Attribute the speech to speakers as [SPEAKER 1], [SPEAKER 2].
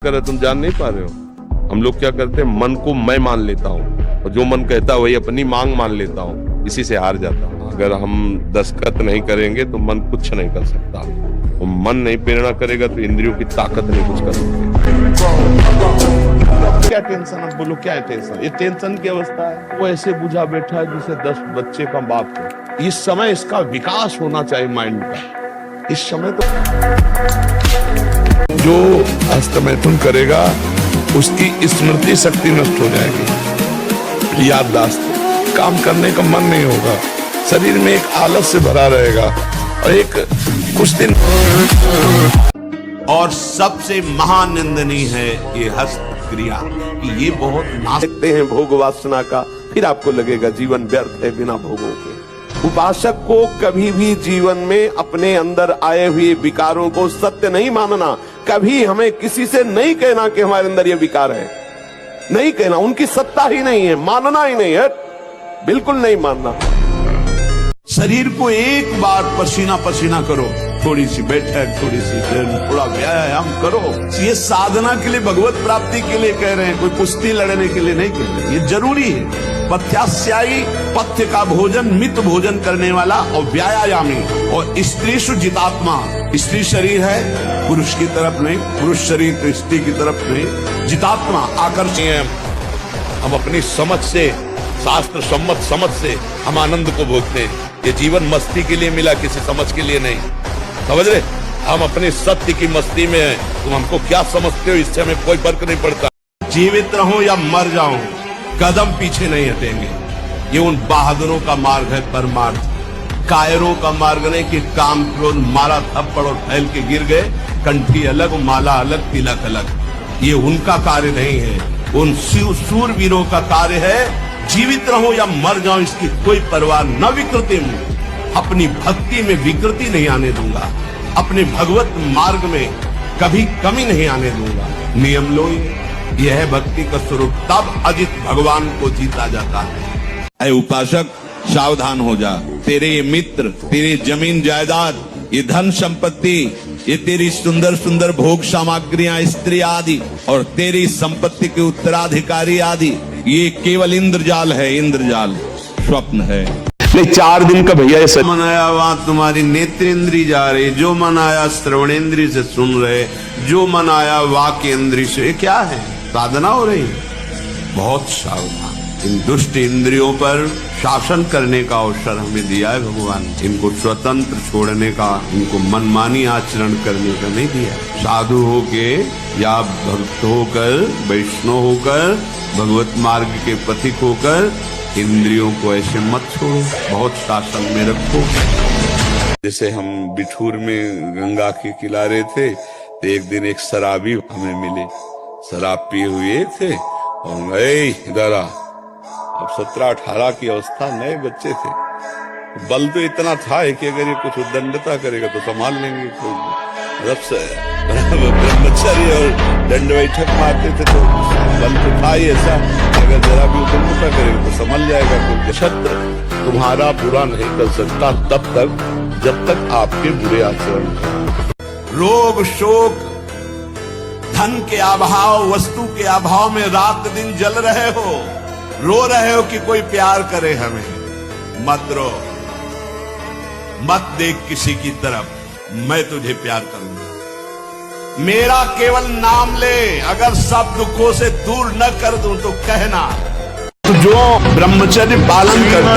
[SPEAKER 1] कर रहे, तुम जान नहीं पा रहे हो। हम लोग क्या करते हैं, मन को मैं मान लेता हूँ और जो मन कहता है वही अपनी मांग मान लेता हूँ, इसी से हार जाता हूँ। अगर हम दस्तखत नहीं करेंगे तो मन कुछ नहीं कर सकता, और मन नहीं प्रेरणा करेगा तो इंद्रियों की ताकत नहीं कुछ कर सकती।
[SPEAKER 2] क्या टेंशन, अब बोलो क्या है टेंशन? ये टेंशन की अवस्था है। वो ऐसे बुझा बैठा है जैसे 10 बच्चे का बाप है। इस समय इसका विकास होना चाहिए माइंड का। इस समय तो जो हस्तमैथुन करेगा उसकी स्मृति शक्ति नष्ट हो जाएगी, याददाश्त, काम करने का मन नहीं होगा, शरीर में एक आलस से भरा रहेगा और एक कुछ दिन।
[SPEAKER 3] और सबसे महानिंदनीय है ये हस्त क्रिया, कि ये बहुत
[SPEAKER 2] देखते हैं भोग वासना का, फिर आपको लगेगा जीवन व्यर्थ है बिना भोगों के। उपासक को कभी भी जीवन में अपने अंदर आए हुए विकारों को सत्य नहीं मानना। कभी हमें किसी से नहीं कहना कि हमारे अंदर ये विकार है, नहीं कहना, उनकी सत्ता ही नहीं है, मानना ही नहीं है, बिल्कुल नहीं मानना।
[SPEAKER 3] शरीर को एक बार पसीना पसीना करो, थोड़ी सी बैठक, थोड़ी सी थोड़ा व्यायाम करो। ये साधना के लिए, भगवत प्राप्ति के लिए कह रहे हैं, कोई कुश्ती लड़ने के लिए नहीं कह रहे हैं। ये जरूरी है। पथ्यास्यायी, पथ्य का भोजन, मित भोजन करने वाला, और व्यायामी, और स्त्री जितात्मा। स्त्री शरीर है, पुरुष की तरफ नहीं, पुरुष शरीर तो स्त्री की तरफ नहीं। जितात्मा आकर्षणीय।
[SPEAKER 1] हम अपनी समझ से, शास्त्र सम्मत समझ से हम आनंद को भोगते हैं। ये जीवन मस्ती के लिए मिला, किसी समझ के लिए नहीं, समझ रहे? हम अपने सत्य की मस्ती में हैं। तुम हमको क्या समझते हो, इससे हमें कोई फर्क नहीं पड़ता।
[SPEAKER 3] जीवित रहूं या मर जाऊं, कदम पीछे नहीं हटेंगे। ये उन बहादुरों का मार्ग है परमार्थ। कायरों का मार्ग नहीं कि काम क्रोध मारा थप्पड़ और फैल के गिर गए, कंठी अलग, माला अलग, तिलक अलग। ये उनका कार्य नहीं है, उन शूरवीरों का कार्य है। जीवित रहूं या मर जाऊं, इसकी कोई परवाह न। विकृति में, अपनी भक्ति में विकृति नहीं आने दूंगा, अपने भगवत मार्ग में कभी कमी नहीं आने दूंगा। नियम लो, यह है भक्ति का स्वरूप। तब अजित भगवान को जीता जाता है। ऐ उपासक, सावधान हो जा। तेरे ये मित्र, तेरी जमीन जायदाद, ये धन संपत्ति, ये तेरी सुंदर सुंदर भोग सामग्रियां, स्त्री आदि, और तेरी संपत्ति के उत्तराधिकारी आदि, ये केवल इंद्रजाल है, इंद्रजाल, स्वप्न है।
[SPEAKER 2] नहीं, 4 दिन का भैया ये
[SPEAKER 3] मन आया वहां तुम्हारी नेत्रेंद्री जा रही, जो मन आया श्रवणेंद्री से सुन रहे, जो मन आया वाक्येंद्री से। क्या है? साधना हो रही है। बहुत सावधान। इन दुष्ट इंद्रियों पर शासन करने का अवसर हमें दिया है भगवान। इनको स्वतंत्र छोड़ने का, इनको मनमानी आचरण करने का नहीं दिया। साधु होके या भक्त होकर, वैष्णव होकर, भगवत मार्ग के पथिक होकर इंद्रियों को ऐसे मत छोड़ो, बहुत शासन में रखो।
[SPEAKER 1] जैसे हम बिठूर में गंगा के किनारे थे, तो एक दिन एक शराबी हमें मिले। शराब पिए हुए थे और गए इधर आ। अब 17-18 की अवस्था, नए बच्चे थे। बल तो इतना था कि अगर ये कुछ उद्दंडता करेगा तो संभाल लेंगे। ब्रह्मचर्य और दंड बैठक मारते थे तो बल तो था ही ऐसा, अगर जरा भी उद्दंडता करेगा तो संभल जाएगा। कोई क्षत्र तुम्हारा बुरा नहीं कर सकता तब तक जब तक आपके बुरे आचरण।
[SPEAKER 3] रोग शोक, धन के अभाव, वस्तु के अभाव में रात दिन जल रहे हो, रो रहे हो कि कोई प्यार करे हमें। मत रो, मत देख किसी की तरफ, मैं तुझे प्यार करूंगा। मेरा केवल नाम ले, अगर सब दुखों से दूर न कर दूं तो कहना। तो जो ब्रह्मचर्य पालन करता